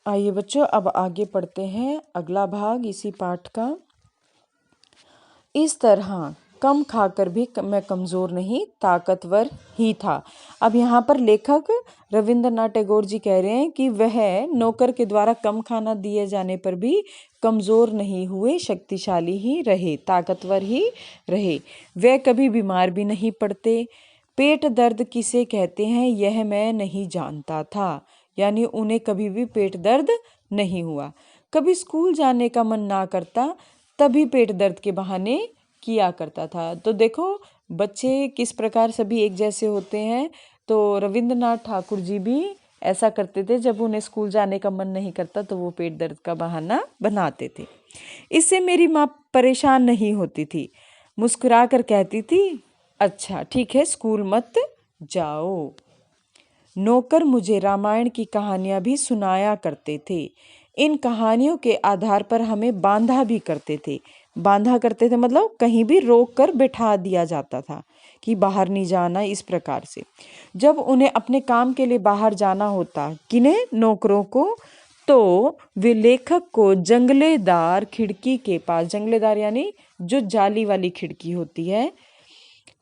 आइए बच्चों, अब आगे पढ़ते हैं अगला भाग इसी पाठ का। इस तरह कम खाकर भी मैं कमज़ोर नहीं, ताकतवर ही था। अब यहाँ पर लेखक रविंद्रनाथ टैगोर जी कह रहे हैं कि वह नौकर के द्वारा कम खाना दिए जाने पर भी कमज़ोर नहीं हुए, शक्तिशाली ही रहे, ताकतवर ही रहे। वह कभी बीमार भी नहीं पड़ते। पेट दर्द किसे कहते हैं यह मैं नहीं जानता था, यानी उन्हें कभी भी पेट दर्द नहीं हुआ। कभी स्कूल जाने का मन ना करता, तभी पेट दर्द के बहाने किया करता था। तो देखो बच्चे किस प्रकार सभी एक जैसे होते हैं। तो रविंद्रनाथ ठाकुर जी भी ऐसा करते थे, जब उन्हें स्कूल जाने का मन नहीं करता तो वो पेट दर्द का बहाना बनाते थे। इससे मेरी माँ परेशान नहीं होती थी, मुस्कुरा कर कहती थी, अच्छा ठीक है स्कूल मत जाओ। नौकर मुझे रामायण की कहानियाँ भी सुनाया करते थे। इन कहानियों के आधार पर हमें बांधा भी करते थे। बांधा करते थे मतलब कहीं भी रोक कर बैठा दिया जाता था कि बाहर नहीं जाना, इस प्रकार से। जब उन्हें अपने काम के लिए बाहर जाना होता, किन्हें, नौकरों को, तो वे लेखक को जंगलेदार खिड़की के पास, जंगलेदार यानी जो जाली वाली खिड़की होती है,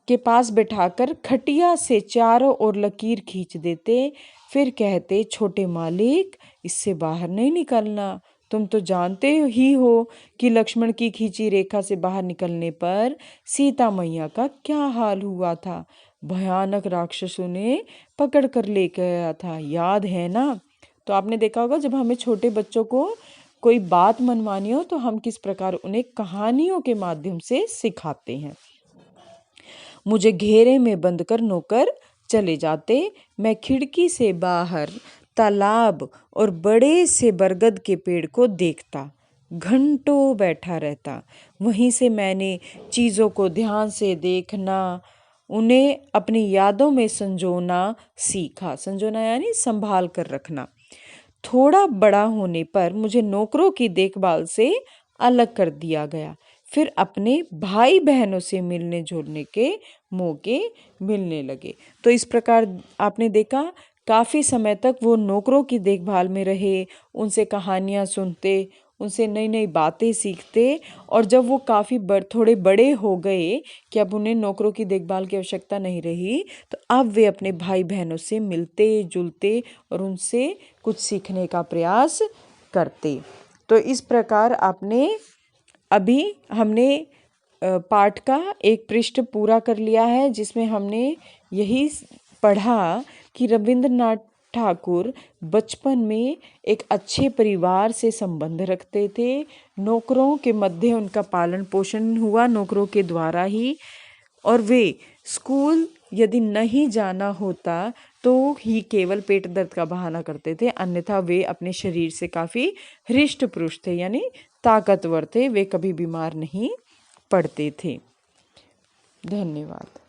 के पास बैठाकर खटिया से चारों ओर लकीर खींच देते। फिर कहते, छोटे मालिक इससे बाहर नहीं निकलना, तुम तो जानते ही हो कि लक्ष्मण की खींची रेखा से बाहर निकलने पर सीता मैया का क्या हाल हुआ था। भयानक राक्षसों ने पकड़ कर ले गया था, याद है ना। तो आपने देखा होगा जब हमें छोटे बच्चों को कोई बात मनवानी हो तो हम किस प्रकार उन्हें कहानियों के माध्यम से सिखाते हैं। मुझे घेरे में बंद कर नौकर चले जाते। मैं खिड़की से बाहर तालाब और बड़े से बरगद के पेड़ को देखता, घंटों बैठा रहता। वहीं से मैंने चीज़ों को ध्यान से देखना, उन्हें अपनी यादों में संजोना सीखा। संजोना यानी संभाल कर रखना। थोड़ा बड़ा होने पर मुझे नौकरों की देखभाल से अलग कर दिया गया। फिर अपने भाई बहनों से मिलने जुलने के मौके मिलने लगे। तो इस प्रकार आपने देखा काफ़ी समय तक वो नौकरों की देखभाल में रहे, उनसे कहानियाँ सुनते, उनसे नई नई बातें सीखते। और जब वो काफ़ी थोड़े बड़े हो गए कि अब उन्हें नौकरों की देखभाल की आवश्यकता नहीं रही, तो अब वे अपने भाई बहनों से मिलते जुलते और उनसे कुछ सीखने का प्रयास करते। तो इस प्रकार हमने पाठ का एक पृष्ठ पूरा कर लिया है, जिसमें हमने यही पढ़ा कि रविंद्रनाथ ठाकुर बचपन में एक अच्छे परिवार से संबंध रखते थे। नौकरों के मध्य उनका पालन पोषण हुआ, नौकरों के द्वारा ही। और वे स्कूल यदि नहीं जाना होता तो ही केवल पेट दर्द का बहाना करते थे, अन्यथा वे अपने शरीर से काफ़ी हृष्ट पुष्ट थे, यानी ताकतवर थे, वे कभी बीमार नहीं पड़ते थे। धन्यवाद।